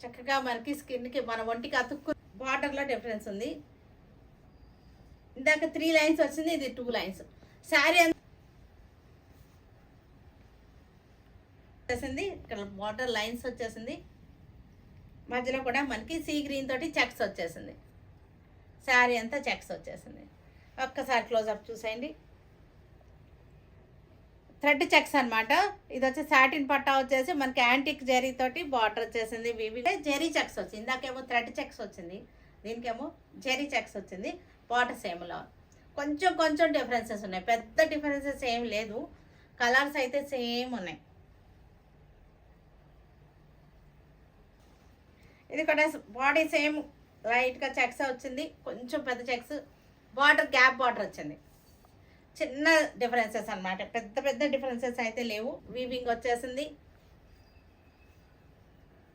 చక్కగా మనకి స్కిన్కి మన ఒంటికి అతుక్కు బార్డర్లో డిఫరెన్స్ ఉంది. ఇందాక 3 లైన్స్ వచ్చింది, ఇది 2 లైన్స్. శారీ వచ్చేసింది, ఇక్కడ బార్డర్ లైన్స్ వచ్చేసింది, మధ్యలో కూడా మనకి సీ గ్రీన్ తోటి చెక్స్ వచ్చేసింది. శారీ అంతా చెక్స్ వచ్చేసింది. ఒక్కసారి క్లోజ్అప్ చూసేయండి. థ్రెడ్ చెక్స్ అనమాట. ఇది వచ్చి సాటిన్ పట్టా వచ్చేసి మనకి యాంటిక్ జెరీ తోటి బార్డర్ వచ్చేసింది. జెరీ చెక్స్ వచ్చింది. ఇందాకేమో థ్రెడ్ చెక్స్ వచ్చింది, దీనికేమో జెరీ చెక్స్ వచ్చింది. బార్డర్ సేమ్లో కొంచెం కొంచెం డిఫరెన్సెస్ ఉన్నాయి, పెద్ద డిఫరెన్సెస్ ఏం లేదు. కలర్స్ అయితే సేమ్ ఉన్నాయి. ఇది కూడా బాడీ సేమ్ లైట్గా చెక్స్ వచ్చింది, కొంచెం పెద్ద చెక్స్. బార్డర్ గ్యాప్ బార్డర్ వచ్చింది. చిన్న డిఫరెన్సెస్ అనమాట, పెద్ద పెద్ద డిఫరెన్సెస్ అయితే లేవు. వీవింగ్ వచ్చేసింది.